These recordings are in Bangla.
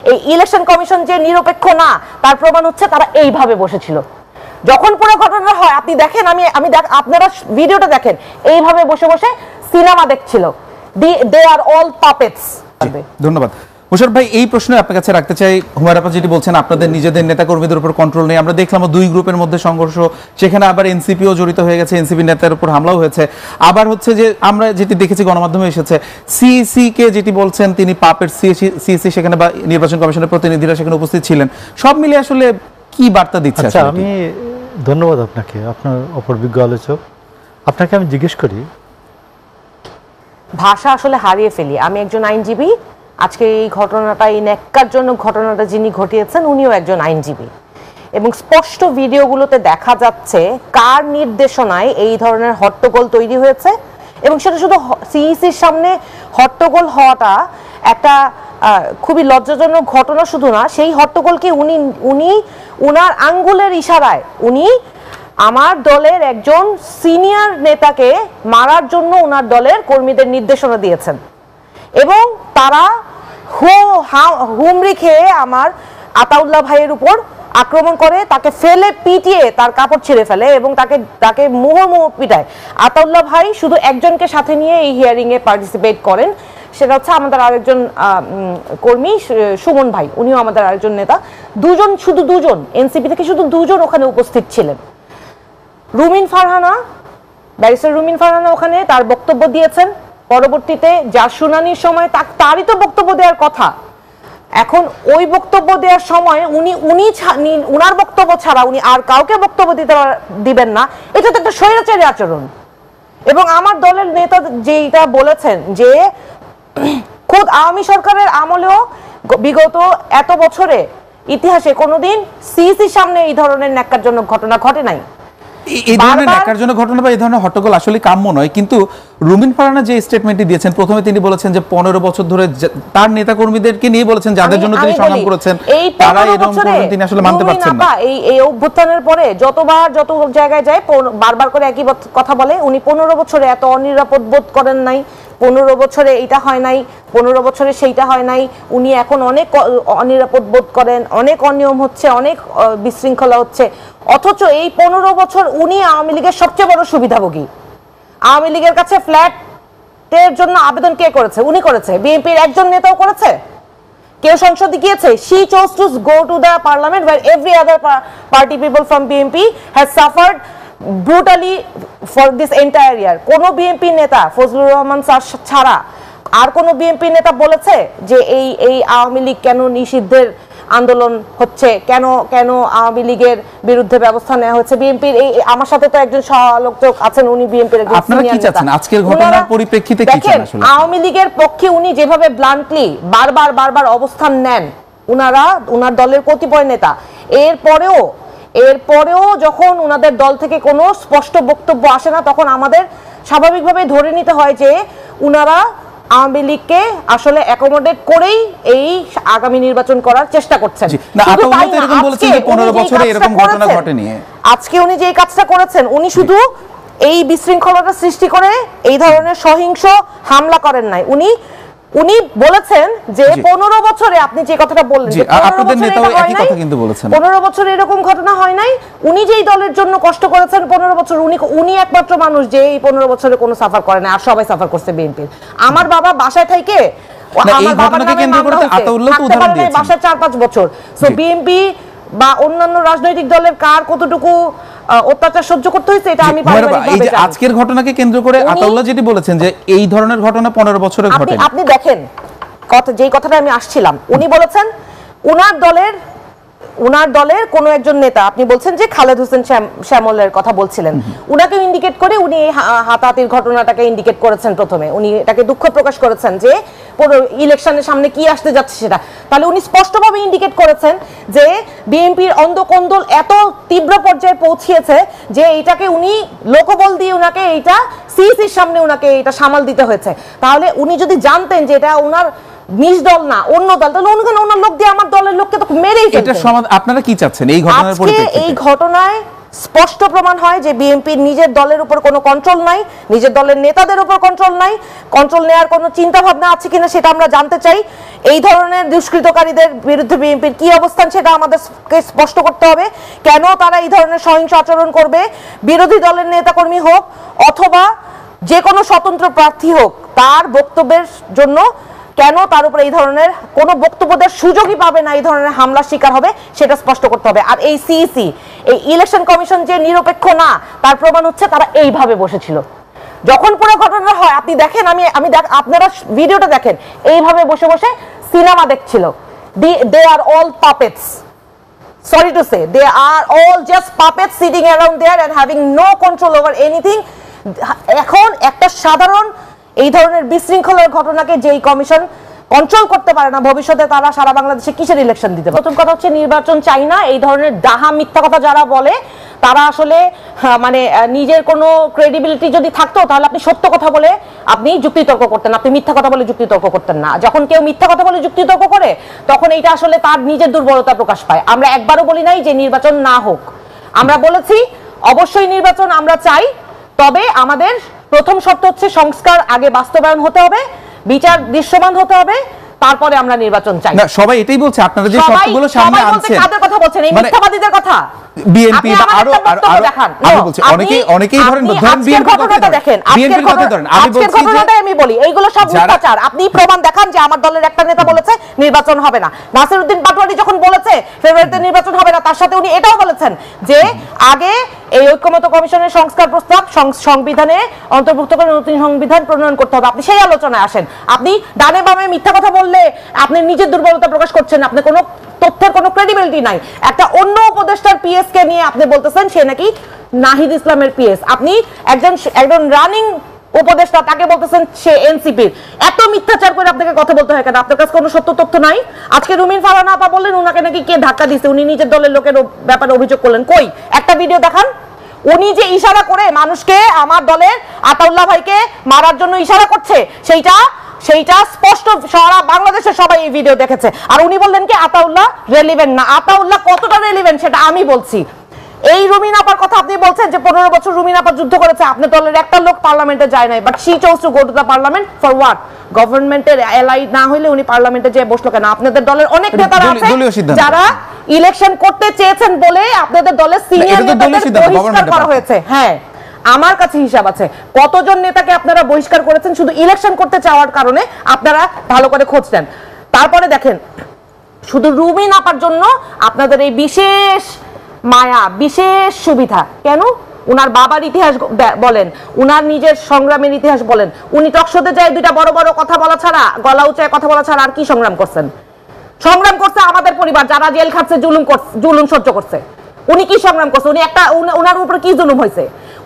এই ইলেকশন কমিশন যে নিরপেক্ষ না তার প্রমাণ হচ্ছে তারা এইভাবে বসেছিল। যখন পুরো ঘটনা হয় আপনি দেখেন, আমি আপনারা ভিডিওটা দেখেন, এইভাবে বসে বসে সিনেমা দেখছিল। They are all puppets. ধন্যবাদ মোশাররফ ভাই। এই প্রশ্ন আপনার কাছে রাখতে চাই, হুমায়রা আপা যেটি বলছেন আপনাদের নিজেদের নেতাকর্মীদের উপর কন্ট্রোল নেই, আমরা দেখলাম দুই গ্রুপের মধ্যে সংঘর্ষ, সেখানে আবার এনসিপিও জড়িত হয়ে গেছে, এনসিপি নেতার উপর হামলাও হয়েছে। আবার হচ্ছে যে আমরা যেটি দেখেছি গণমাধ্যমে এসেছে সিইসি কে যেটি বলছেন তিনি পাপের সিইসি সেখানে বা নির্বাচন কমিশনের প্রতিনিধিরা সেখানে উপস্থিত ছিলেন, সব মিলে আসলে কি বার্তা দিচ্ছে? আচ্ছা, আমি ধন্যবাদ আপনাকে, আপনার অপরবিজ্ঞ আলোচক। আপনাকে আমি জিজ্ঞেস করি, ভাষা আসলে হারিয়ে ফেলি। আমি একজন আইনজীবী, আজকে এই ঘটনাটা, এই ন্যাক্কারজনক ঘটনাটা যিনি ঘটিয়েছেন উনিও একজন আইনজীবী, এবং স্পষ্ট ভিডিওগুলোতে দেখা যাচ্ছে কার নির্দেশনায় এই ধরনের হট্টগোল তৈরি হয়েছে। এবং সেটা শুধু সিইসির সামনে হট্টগোল হওয়াটা একটা খুবই লজ্জাজনক ঘটনা শুধু না, সেই হট্টগোলকে উনি উনার আঙ্গুলের ইশারায় উনি আমার দলের একজন সিনিয়র নেতাকে মারার জন্য ওনার দলের কর্মীদের নির্দেশনা দিয়েছেন, এবং তারা হুমড়ি খেয়ে আমার আতাউল্লাহ ভাইয়ের উপর আক্রমণ করে, তাকে ফেলে পিটিয়ে তার কাপড় ছিঁড়ে ফেলে এবং তাকে মুহুর্মুহু পিটায়। আতাউল্লাহ ভাই শুধু একজনকে সাথে নিয়ে এই হিয়ারিং এ পার্টিসিপেট করেন, সেটা হচ্ছে আমাদের আরেকজন কর্মী সুমন ভাই, উনিও আমাদের আরেকজন নেতা। শুধু দুজন এনসিপি থেকে শুধু দুজন ওখানে উপস্থিত ছিলেন। ব্যারিস্টার রুমিন ফারহানা ওখানে তার বক্তব্য দিয়েছেন। পরবর্তীতে যার শুনানির সময় তারই তো বক্তব্য দেওয়ার কথা। এখন ওই বক্তব্য দেওয়ার সময় উনার বক্তব্য ছাড়া উনি আর কাউকে বক্তব্য দিবেন না, এটা তো একটা স্বৈরাচারী আচরণ। এবং আমার দলের নেতা যেটা বলেছেন যে খোদ আওয়ামী সরকারের আমলেও বিগত এত বছরে ইতিহাসে কোনোদিন সিইসির সামনে এই ধরনের ন্যাক্কারজনক ঘটনা ঘটে নাই। এই ধরনের ন্যাক্কারজনক ঘটনা বা এই ধরনের হট্টগোল আসলে কাম্য নয়, কিন্তু রুমিন ফারহানা যে স্টেটমেন্টটি দিয়েছেন, প্রথমে তিনি বলেছেন যে 15 বছর ধরে তার নেতাকর্মীদেরকে নিয়ে বলেছেন যাদের জন্য তিনি সংগ্রাম করেছেন তারা এরকম করেন, তিনি আসলে মানতে পারছেন না। এই অভ্যুত্থানের পরে যত জায়গায় যায় বারবার করে একই কথা বলে, উনি 15 বছরে এত অনিরাপদ বোধ করেন নাই, 15 বছরে এইটা হয় নাই, 15 বছরে সেইটা হয় নাই। উনি এখন অনেক অনিরাপদ বোধ করেন, অনেক অনিয়ম হচ্ছে, অনেক বিশৃঙ্খলা হচ্ছে। অথচ এই 15 বছর উনি আওয়ামী লীগের সবচেয়ে বড় সুবিধাভোগী। আওয়ামী লীগের কাছে ফ্ল্যাটের জন্য আবেদন কে করেছে? উনি করেছে। বিএনপির একজন নেতাও করেছে? কেউ সংসদে গিয়েছে? she chose to go to the parliament where every other party people from BNP has suffered brutally for this entire year. কোন বিএনপি নেতা ফজলুর রহমান স্যার ছাড়া আর কোন বিএনপি নেতা বলেছে যে এই আওয়ামী লীগ কেন নিষিদ্ধের আন্দোলন হচ্ছে, কেন আওয়ামী লীগের বিরুদ্ধে ব্যবস্থা নেওয়া হচ্ছে? বিএনপির আমার সাথে তো একজন সহ-আলোচক আছেন, উনি বিএনপির একজন আপনারা কি চাচ্ছেন আজকের ঘটনার পরিপ্রেক্ষিতে কি চান আসলে? আওয়ামী লীগের পক্ষে উনি যেভাবে ব্লান্টলি বারবার অবস্থান নেন উনার দলের কতিপয় নেতা, এরপরেও যখন উনাদের দল থেকে কোনো স্পষ্ট বক্তব্য আসে না, তখন আমাদের স্বাভাবিকভাবে ধরে নিতে হয় যে উনারা আওয়ামী লীগকে আসলে অ্যাকোমোডেট করেই এই আগামী নির্বাচন করার চেষ্টা করছেন। আজকে উনি যে কাজটা করেছেন, উনি শুধু এই বিশৃঙ্খলতা সৃষ্টি করে এই ধরনের সহিংস হামলা করেন নাই, উনি বলেছেন যে 15 বছরে আপনি যে কথাটা বললেন, 15 বছর এরকম ঘটনা হয় নাই। উনি যেই দলের জন্য কষ্ট করেছেন 15 বছর, উনি একমাত্র মানুষ যে এই 15 বছরে কোনো সাফার করে না, আর সবাই সাফার করছে বিএনপির। আমার বাবা বাসায় থেকে বাসায় 4-5 বছর। সো বিএনপি বা অন্যান্য রাজনৈতিক দলের কার কতটুকু অত্যাচার সহ্য করতে হয়েছে এটা আমি এই যে আজকের ঘটনাকে কেন্দ্র করে আতাউল্লাহ যেটি বলেছেন যে এই ধরনের ঘটনা 15 বছরে ঘটে। আপনি দেখেন যেই কথাটা আমি আসছিলাম, উনি বলেছেন উনার দলের কোন একজন নেতা, আপনি বলছেন যে খালেদ হোসেন শ্যামলের কথা বলছিলেন, উনাকে ইন্ডিকেট করে উনি এই হাতাহাতির ঘটনাটাকে ইন্ডিকেট করেছেন। প্রথমে উনি এটাকে দুঃখ প্রকাশ করেছেন যে ইলেকশনের সামনে কি আসতে যাচ্ছে সেটা। তাহলে উনি স্পষ্টভাবে ইন্ডিকেট করেছেন যে বিএনপির অন্ধকন্দল এত তীব্র পর্যায়ে পৌঁছিয়েছে যে এইটাকে উনি লোকবল দিয়ে উনাকে এইটা সিইসির সামনে উনাকে এটা সামাল দিতে হয়েছে। তাহলে উনি যদি জানতেন যে এটা ওনার নিজ দল না অন্য দল, তাহলে ওনার লোক দিয়ে আমার দলের লোককে তো মেরেই ফেলতেন। আপনারা কি চাচ্ছেন এই ঘটনার পরিপ্রেক্ষিতে? এই ঘটনায় স্পষ্ট প্রমাণ হয় যে বিএনপির নিজের দলের উপর কোনো কন্ট্রোল নাই, নিজের দলের নেতাদের উপর কন্ট্রোল নাই, কন্ট্রোল নেওয়ার কোনো চিন্তা ভাবনা আছে কিনা সেটা আমরা জানতে চাই। এই ধরনের দুষ্কৃতকারীদের বিরুদ্ধে বিএনপির কি অবস্থান সেটা আমাদেরকে স্পষ্ট করতে হবে। কেন তারা এই ধরনের সহিংস আচরণ করবে? বিরোধী দলের নেতাকর্মী হোক অথবা যে কোনো স্বতন্ত্র প্রার্থী হোক, তার বক্তব্যের জন্য কেন তার উপর এই ধরনের কোনো বক্তব্য দেওয়ার সুযোগই পাবে না, এই ধরনের হামলার শিকার হবে সেটা স্পষ্ট করতে হবে। আর এই সিইসি, এই ইলেকশন কমিশন যে নিরপেক্ষ না তার প্রমাণ হচ্ছে তারা এইভাবে বসেছিল যখন পুরো ঘটনা হয়। আপনি দেখেন, আপনারা ভিডিওটা দেখেন, এইভাবে বসে বসে সিনেমা দেখছিল। They are all puppets, sorry to say, they are all just puppets sitting around there and having no control over anything. এখন একটা সাধারণ এই ধরনের বিশৃঙ্খলার ঘটনাকে যেই কমিশন কন্ট্রোল করতে পারে না, ভবিষ্যতে তারা সারা বাংলাদেশে কিসের ইলেকশন দিতে পারে? প্রথম কথা হচ্ছে নির্বাচন চাই না, এই ধরনের ডাহা মিথ্যা কথা যারা বলে তারা আসলে মানে নিজের কোনো ক্রেডিবিলিটি যদি থাকতো তাহলে আপনি সত্য কথা বলে আপনি যুক্তিতর্ক করতেন, আপনি মিথ্যা কথা বলে যুক্তিতর্ক করতেন না। যখন কেউ মিথ্যা কথা বলে যুক্তিতর্ক করে তখন এইটা আসলে তার নিজের দুর্বলতা প্রকাশ পায়। আমরা একবারও বলি নাই যে নির্বাচন না হোক, আমরা বলেছি অবশ্যই নির্বাচন আমরা চাই, তবে আমাদের প্রথম শর্ত হচ্ছে সংস্কার আগে বাস্তবায়ন হতে হবে, বিচার দৃশ্যমান হতে হবে, তারপরে আমরা নির্বাচন চাই। না, সবাই এটাই বলছে, আপনারা যে শর্তগুলো সামনে আনছেন। কাদের কথা বলছেন? এই মিথ্যাবাদীদের কথা। বিএনপি বা আরো আমি বলছি অনেকেই ধরেন বিএনপির কথা দেখেন, বিএনপির কথা ধরেন, আমি বলছি যে আমি বলি এইগুলো সব মিথ্যাচার। আপনি প্রমাণ দেখান যে আমার দলের একটা নেতা বলেছে নির্বাচন হবে না। নাসিরউদ্দিন পাটোয়ারি যখন বলেছে ফেব্রুয়ারিতে নির্বাচন হবে না, তার সাথে উনি এটাও বলেছেন যে আগে এই ঐক্যমত্য কমিশনের সংস্কার প্রস্তাব সংবিধানে অন্তর্ভুক্ত করে নতুন সংবিধান প্রণয়ন করতে হবে। আপনি সেই আলোচনায় আসেন। আপনি ডানে বামে মিথ্যা কথা বললে আপনি নিজের দুর্বলতা প্রকাশ করছেন, আপনি কোনো তথ্যের কোনো ক্রেডিবিলিটি নাই। একটা অন্য উপদেষ্টার পিএস কে নিয়ে আপনি বলতেছেন সে নাকি নাহিদ ইসলামের পিএস, আপনি একজন রানিং উপদেষ্টা তাকে বলতেছেন সে এনসিপির। এত মিথ্যাচার করে আপনাকে কথা বলতে হয় কেন? আপনার কাছে কোনো সত্য তথ্য নাই? আজকে রুমিন ফারহানা আপা বললেন উনাকে নাকি কে ধাক্কা দিয়েছে, উনি নিজের দলের লোকের ব্যাপারে অভিযোগ করলেন। কই একটা ভিডিও দেখান। উনি যে ইশারা করে মানুষকে আমার দলের আতাউল্লাহ ভাইকে মারার জন্য ইশারা করছে সেইটা স্পষ্ট সারা বাংলাদেশের সবাই এই ভিডিও দেখেছে। আর উনি বললেন কি আতাউল্লাহ রেলিভেন্ট না। আতাউল্লাহ কতটা রেলিভেন্ট সেটা আমি বলছি। এই রুমিন আপার কথা আপনি বলছেন যে 15 বছর রুমিন আপা যুদ্ধ করেছে, আপনার দলের একটা লোক পার্লামেন্টে যায় নাই, but she chose to go to the parliament for what? গভর্নমেন্টের এলাই না হইলে উনি পার্লামেন্টে যেয়ে বসলো কেন? আপনাদের দলের অনেক নেতারা আছে যারা ইলেকশন করতে চেয়েছেন বলে আপনাদের দলের সিনিয়র নেতাদের বহিষ্কার করা হয়েছে। হ্যাঁ, আমার কাছে হিসাব আছে কতজন নেতাকে আপনারা বহিষ্কার করেছেন শুধু ইলেকশন করতে চাওয়ার কারণে। আপনারা ভালো করে খোঁজ নেন। তারপরে দেখেন শুধু রুমিন আপার জন্য আপনাদের এই বিশেষ মায়া, বিশেষ সুবিধা কেন? উনার বাবার ইতিহাস বলেন, উনার নিজের সংগ্রামের ইতিহাস বলেন। উনি টকশোতে যায় দুইটা বড় বড় কথা বলা ছাড়া, গলা উঁচায় কথা বলা ছাড়া আর কি সংগ্রাম করছেন? সংগ্রাম করছে আমাদের পরিবার যারা জেল খাচ্ছে, জুলুম সহ্য করছে। উনি কি সংগ্রাম করছে? উনি উনার উপরে কি জুলুম হয়েছে?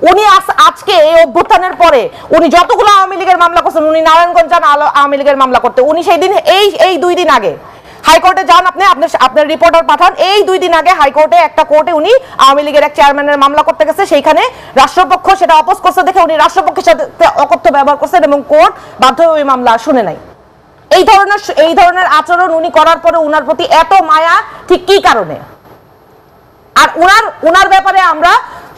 উনি আজকে এই অভ্যুত্থানের পরে উনি যতগুলো আওয়ামী লীগের মামলা করছেন, উনি নারায়ণগঞ্জ যান আওয়ামী লীগের মামলা করতে। উনি সেই দিন এই 2 দিন আগে হাইকোর্টে যান, আপনার রিপোর্টার পাঠান। এই 2 দিন আগে হাইকোর্টে একটা কোর্টে উনি আওয়ামী লীগের এক চেয়ারম্যানের মামলা করতে গেছে, সেইখানে রাষ্ট্রপক্ষ সেটা অপোজ করছে দেখে উনি রাষ্ট্রপক্ষের সাথে অকথ্য ব্যবহার করছেন এবং কোর্ট বাধ্য হয়ে ওই মামলা শুনে নাই। এই ধরনের আচরণ উনি করার পরে উনার প্রতি এত মায়া ঠিক কি কারণে? আর উনার ব্যাপারে আমরা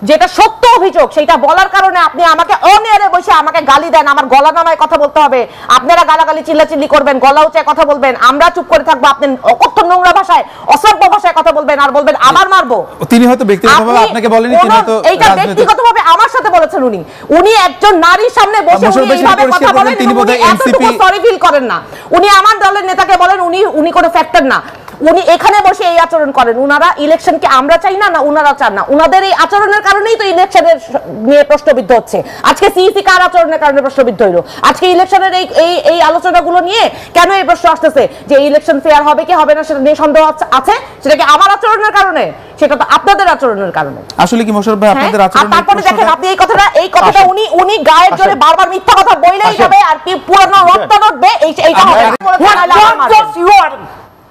যেটা সত্য অভিযোগ সেটা বলার কারণে আপনি আমাকে অনেয়ারে বসে আমাকে গালি দেন, আমার গলা নামায় কথা বলতে হবে, আপনারা গালাগালি চিল্লাচিল্লি করবেন, গলা উঁচায় কথা বলবেন, আমরা চুপ করে থাকবো, আপনি অকথ্য নোংরা ভাষায় অসভ্য ভাষায় কথা বলবেন আর বলবেন আবার মারবো। তিনি হয়তো ব্যক্তিগতভাবে আপনাকে বলেননি, তিনি হয়তো এইটা ব্যক্তিগতভাবে আমার সাথে বলেছেন। উনি একজন নারীর সামনে বসে উনি এইভাবে কথা বলেন, তিনি বোধহয় এনসিপি সরি ফিল করেন না। উনি আমার দলের নেতাকে বলেন উনি কোনো ফ্যাক্টর না। উনি এখানে বসে এই আচরণ করেন। উনারা ইলেকশনকে আমরা চাই না, না উনারা চান না। উনাদের এই আচরণের কারণেই তো ইলেকশনের নিয়ে প্রশ্নবিদ্ধ হচ্ছে। আজকে সিইসি কার আচরণের কারণে প্রশ্নবিদ্ধ হইলো? আজকে ইলেকশনের এই আলোচনাগুলো নিয়ে কেন এই প্রশ্ন আসতেছে যে ইলেকশন ফেয়ার হবে কি হবে না সেটা নিয়ে সন্দেহ আছে? সেটা কি আমার আচরণের কারণে? সেটা তো আপনাদের আচরণের কারণে। আসলে কি মোশাররফ ভাই আপনাদের আচরণ? তারপরে দেখেন আপনি এই কথাটা উনি গায়ের জোরে বারবার মিথ্যা কথা বলেই যাবে আর কি পুরনো রক্ত উঠবে এইটা হবে।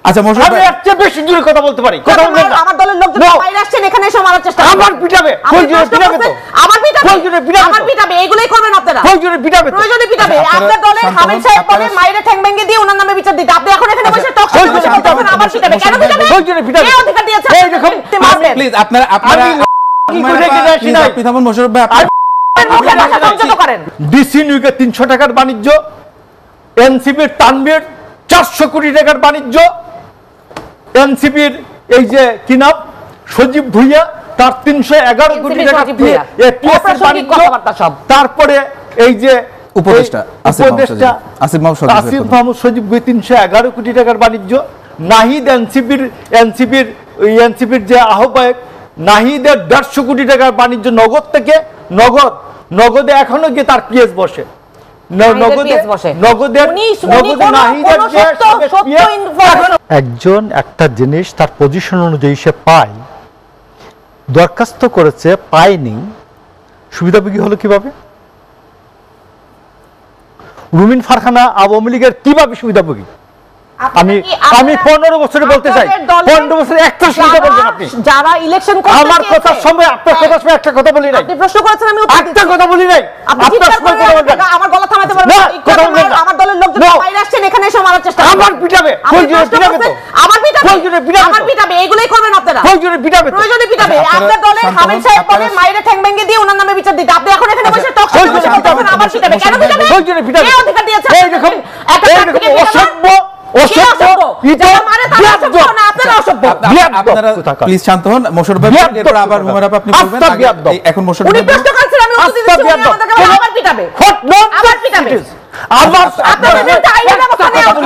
আচ্ছা মোশাররফ ভাই, আমি একটা বেশি দূরে কথা বলতে পারি। কথা বলবেন না। আমার দলের লোকজন বাইরে আসছেন এখানে এসে মারার চেষ্টা করবে। আমার পিটাবে, প্রয়োজনে পিটাবে তো। আমার পিটাবে, প্রয়োজনে পিটাবে, আমার পিটাবে, এইগুলাই করবেন আপনারা। প্রয়োজনে পিটাবে তো। প্রয়োজনে পিটাবে। আপনার দলের হামিদ সাহেব বলে মাইরে ঠ্যাং ভেঙে দিয়ে ওনার নামে বিচার দিতে। আপনি এখন এখানে বসে টক শো করছেন, আমার পিটাবে। কেন পিটাবে? প্রয়োজনে পিটাবে। কে অধিকার দিয়েছে? এই দেখুন প্লিজ আপনারা আপনি থামুন মোশাররফ ভাই, মুখের ভাষা সংযত করেন। ডিসি নিউকে 300 টাকার বাণিজ্য, এনসিপির তানভীর 400 কোটি টাকার বাণিজ্য, এনসিপির এই যে কি নাম সজীব ভুইয়া তার 311 কোটি টাকা দিয়ে এপিএসের বাণিজ্য, তারপরে এই যে উপদেষ্টা আসিফ মাহমুদ সজীব ভুইয়া 311 কোটি টাকার বাণিজ্য, নাহিদ এনসিপির যে আহ্বায়ক নাহিদের 150 কোটি টাকার বাণিজ্য নগদ থেকে, নগদে এখনো গিয়ে তার পিএস বসে, একজন একটা জিনিস তার পজিশন অনুযায়ী সে পায়, দরখাস্ত করেছে পায়নি, সুবিধাভোগী হলো কিভাবে? রুমিন ফারহানা আওয়ামী লীগের কিভাবে সুবিধাভোগী? আমি 15 বছরে বলতে চাই, 15 বছরে একটা সুবিধা বলবেন আপনি। যারা ইলেকশন করতে আমার কথার সময় আপনার কথার সময় একটা কথা বলি নাই, আপনি প্রশ্ন করেছেন আমি উত্তর একটা কথা বলি নাই, আপনার সময় কথা বলবেন। আমার গলা থামাতে পারবেন না, আমার দলের লোকজন বাইরে আসছেন এখানে এসে মারার চেষ্টা করছেন। আমার পিটাবে, প্রয়োজনে পিটাবে তো, আমার পিটাবে, প্রয়োজনে পিটাবে, আমার পিটাবে, এগুলাই করবেন আপনারা, প্রয়োজনে পিটাবে, প্রয়োজনে পিটাবে। আপনার দলের হামিদ সাহেব বলে মাইরে ঠ্যাং ভেঙে দিয়ে ওনার নামে বিচার দিতে, আপনি এখন এখানে বসে টক শো করছেন, আমার পিটাবে কেন পিটাবে? প্রয়োজনে পিটাবে, কে অধিকার দিয়েছে? এইরকম অসভ্য প্লিজ শান্ত হন মোশাররফ ভাই, এরপর আবার হুমায়রা আপা আপনি বলবেন। এখন মোশাররফ উনি ভাই প্রশ্ন করেছেন আমি উত্তর দিচ্ছি, উনি আমাদেরকে বলে আবার পিটাবে, আবার পিটাবে।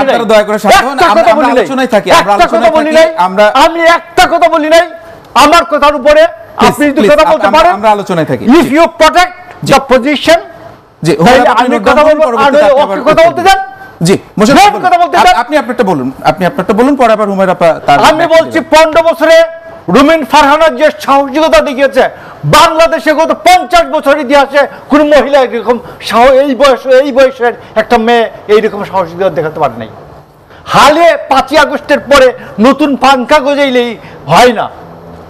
আপনারা দয়া করে শান্ত হন, আমরা আলোচনায় থাকি, আমি একটা কথা বলি নাই, আমার কথার উপরে আপনি যদি কথা বলতে পারেন আমরা আলোচনায় থাকি। If you protect the position, জি আমি কথা বলবো, আপনি কথা বলতে দেন। জি মোশাররফ কথা বলতে দেন, আপনি আপনারটা বলুন, পরে আবার হুমায়রা আপা তার। আমি বলছি 15 বছরে রুমিন ফারহানা যে সাহসিকতা দেখিয়েছে, বাংলাদেশে গত 50 বছর ইতিহাসে কোন মহিলা এরকম এই বয়সের একটা মেয়ে এইরকম সাহসিকতা দেখাতে পারে নাই। হালে 5ই আগস্টের পরে নতুন পাঙ্খা গজাইলেই হয় না।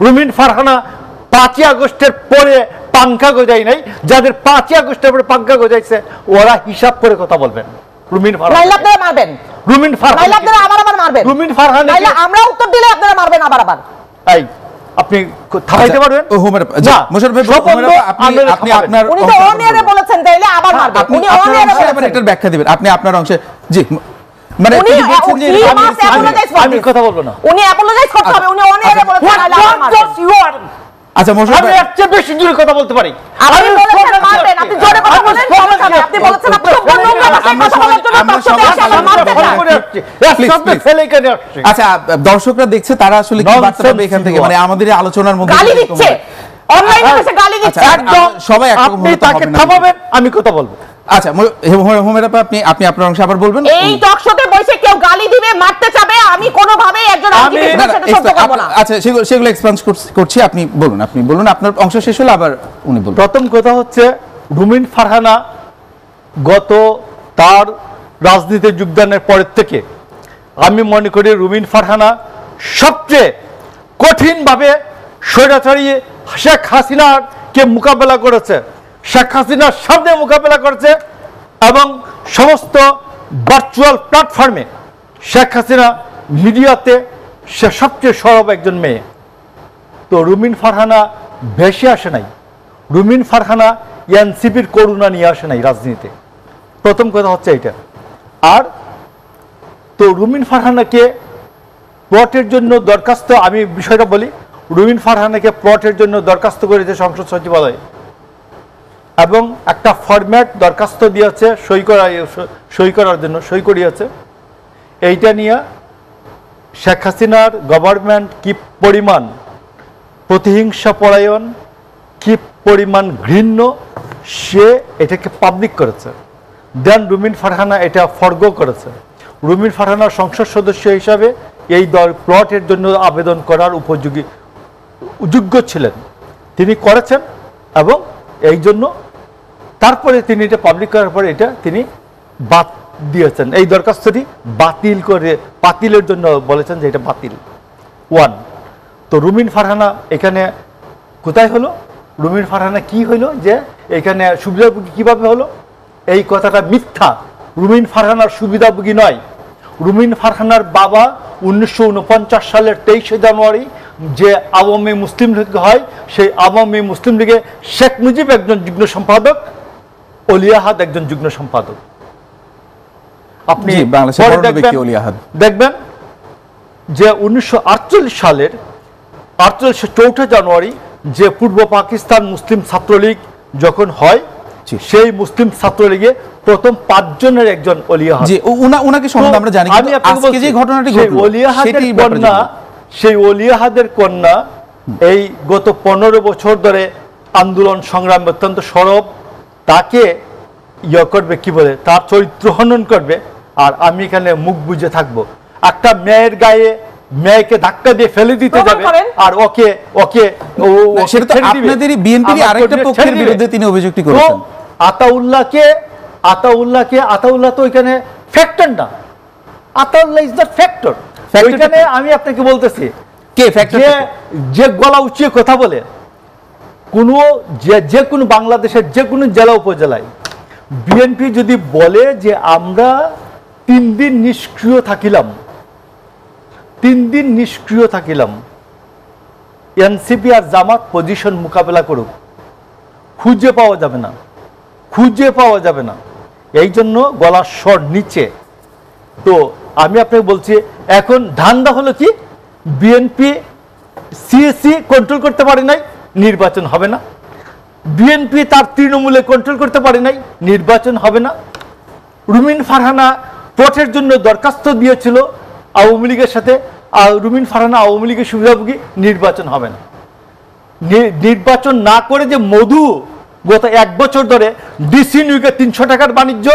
রুমিন ফারহানা 5ই আগস্টের পরে পাঙ্খা গজাই নাই, যাদের 5ই আগস্টের পরে পাঙ্খা গজাইছে ওরা হিসাব করে কথা বলবেন। রুমিন ফারহানা আপনারা মারবেন, রুমিন ফারহানা আপনারা আবার মারবেন, রুমিন ফারহানা আমরা উত্তর দিলে আপনারা মারবেন আবার। এই আপনি থামাইতে পারবেন? মোশাররফ ভাই, আপনি আপনার উনি তো অনিয়ারে বলেছেন, তাইলে আবার মারবেন। উনি অনিয়ারে বলেছেন, এটার ব্যাখ্যা দিবেন আপনি আপনার অংশে। জি মানে আমি কথা বলবো না, উনি অ্যাপোলোজাইজ করতে হবে, উনি অনিয়ারে বলেছেন তাইলে আবার মারবেন। আচ্ছা মোশাররফ ভাই, আমি একটা বেশি জোরে কথা বলতে পারি, আপনি বলেছেন মারবেন, আপনি জোরে কথা বলেন, আপনি বলেছেন আপনি সম্পূর্ণ ভাষায় কথা বলার জন্য টকশোতে আসে আবার মারতে চান। আচ্ছা দর্শকরা দেখছে, তারা আসলে কি বার্তা পাবে এখান থেকে? মানে আমাদের এই আলোচনার মধ্যে গালি দিচ্ছে, অনলাইনে এসে গালি দিচ্ছে, একদম সবাই একরকম আপনি তাকে থামাবেন, আমি কথা বলবো। আচ্ছা হুমায়রা আপা, আপনি আপনার অংশে আবার বলবেন। এই টকশোতে বসে কেউ গালি দিবে, মারতে চাবে, আমি কোনোভাবেই একজন আইনজীবীর সাথে সহ্য করব না। আচ্ছা সেগুলো এক্সপ্যান্ড করছি, আপনি বলুন আপনার অংশ শেষ হলে আবার উনি বলুন। প্রথম কথা হচ্ছে রুমিন ফারহানা গত তার রাজনীতিতে যোগদানের পরের থেকে আমি মনে করি রুমিন ফারহানা সবচেয়ে কঠিনভাবে স্বৈরাচারী শেখ হাসিনাকে মোকাবেলা করেছে, শেখ হাসিনার সামনে মোকাবেলা করেছে, এবং সমস্ত ভার্চুয়াল প্ল্যাটফর্মে শেখ হাসিনা মিডিয়াতে সে সবচেয়ে সরব একজন মেয়ে। তো রুমিন ফারহানা ভেসে আসে নাই, রুমিন ফারহানা এনসিপির করুণা নিয়ে আসে নাই রাজনীতিতে। প্রথম কথা হচ্ছে এটা। আর তো রুমিন ফারহানাকে প্লটের জন্য দরখাস্ত, আমি বিষয়টা বলি, রুমিন ফারহানাকে প্লটের জন্য দরখাস্ত করেছে সংসদ সচিবালয়ে, এবং একটা ফরম্যাট দরখাস্ত দিয়েছে সই করার জন্য, সই করিয়েছে। এইটা নিয়ে শেখ হাসিনার গভর্নমেন্ট কি পরিমাণ প্রতিহিংসা পরায়ণ, কি পরিমাণ ঘৃণ্য, সে এটাকে পাবলিক করেছে। দেন রুমিন ফারহানা এটা ফরগো করেছে। রুমিন ফারহানা সংসদ সদস্য হিসাবে এই প্লটের জন্য আবেদন করার যোগ্য ছিলেন, তিনি করেছেন, এবং এই জন্য তারপরে তিনি এটা পাবলিক করার পরে এটা তিনি বাদ দিয়েছেন, এই দরখাস্তটি বাতিলের জন্য বলেছেন যে এটা বাতিল। 1 তো রুমিন ফারহানা এখানে কোথায় হলো? রুমিন ফারহানা কি হইলো যে এখানে সুবিধাভোগী কিভাবে হলো? এই কথাটা মিথ্যা। রুমিন ফারহানার সুবিধাভোগী নয়, রুমিন ফারহানার বাবা 1949 সালের 23শে জানুয়ারি যে আওয়ামী মুসলিম লীগ হয়, সেই আওয়ামী মুসলিম লীগে শেখ মুজিব একজন যুগ্ম সম্পাদক, অলি আহাদ একজন যুগ্ম সম্পাদক। আপনি জি, বাংলাদেশের পরে বরেণ্য ব্যক্তি অলি আহাদ। দেখবেন যে 1948 সালের 4 জানুয়ারি যে পূর্ব পাকিস্তান মুসলিম ছাত্রলীগ যখন হয়, সেই মুসলিম ছাত্রলীগে প্রথম 5 জনের একজন অলি আহাদ। জি, উনাকে সম্বন্ধে আমরা জানি, কিন্তু আজকে যে ঘটনাটি ঘটলো সেটি কন্যা, সেই অলি আহাদের কন্যা এই গত 15 বছর ধরে আন্দোলন সংগ্রাম অত্যন্ত সরব, তাকে করবে কি বলে, তার চরিত্র হনন করবে, আর আমি এখানে মুখ বুজে থাকবো। একটা মেয়ের গায়ে মেয়েকে ধাক্কা দিয়ে ফেলে দিতে যাবে, আর ওকে ওকে সেটা তো আপনাদেরই বিএনপির আরেকটা পক্ষের বিরুদ্ধে তিনি অভিযোগটি করেছেন। আতাউল্লাহ তো এখানে ফ্যাক্টর না, আতাউল্লাহ ইজ দ্য ফ্যাক্টর। ওইখানে আমি আপনাকে বলতেছি, কে ফ্যাক্টর? যে গলা উঁচিয়ে কথা বলে, যে কোনো বাংলাদেশের যে কোনো জেলা উপজেলায় বিএনপি যদি বলে যে আমরা 3 দিন নিষ্ক্রিয় থাকিলাম, এনসিপি আর জামাত পজিশন মোকাবেলা করুক, খুঁজে পাওয়া যাবে না, এই জন্য গলার স্বর নিচে। তো আমি আপনাকে বলছি, এখন ধান্দা হলো কি, বিএনপি সিএসি কন্ট্রোল করতে পারে নাই, নির্বাচন হবে না। বিএনপি তার তৃণমূলে কন্ট্রোল করতে পারে নাই, নির্বাচন হবে না। রুমিন ফারহানা ভোটের জন্য দরখাস্ত দিয়েছিল আওয়ামী লীগের সাথে, আর রুমিন ফারহানা আওয়ামী লীগের সুবিধাভোগী, নির্বাচন হবে না। নির্বাচন না করে যে মধু গত 1 বছর ধরে ডিসি নিউকে 300 টাকার বাণিজ্য,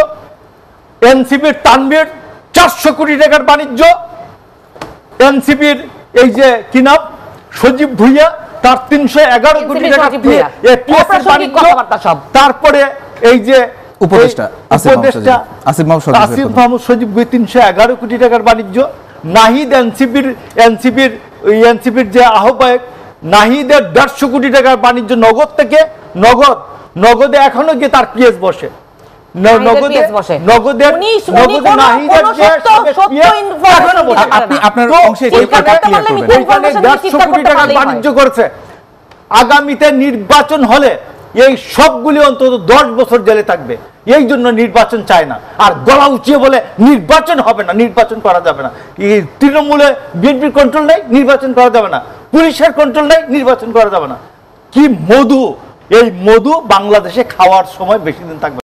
এনসিপির তানভীর 400 কোটি টাকার বাণিজ্য, এনসিপির এই যে কি নাম সজীব ভুইয়া তার 311 কোটি টাকা তারপরে এই যে উপদেষ্টা আসিফ মাহমুদ সজীব 311 কোটি টাকার বাণিজ্য, নাহিদ এনসিপির যে আহ্বায়ক নাহিদের 150 কোটি টাকার বাণিজ্য নগদ থেকে, নগদে এখনো গিয়ে তার কেস বসে, আগামীতে নির্বাচন হলে এই সবগুলি অন্তত 10 বছর জেলে থাকবে। এই জন্য নির্বাচন চায় না, আর গলা উঁচিয়ে বলে নির্বাচন হবে না, নির্বাচন করা যাবে না। এই তৃণমূলে বিএনপির কন্ট্রোল নেই, নির্বাচন করা যাবে না। পুলিশের কন্ট্রোল নেই, নির্বাচন করা যাবে না। কি মধু, এই মধু বাংলাদেশে খাওয়ার সময় বেশি দিন থাকবে।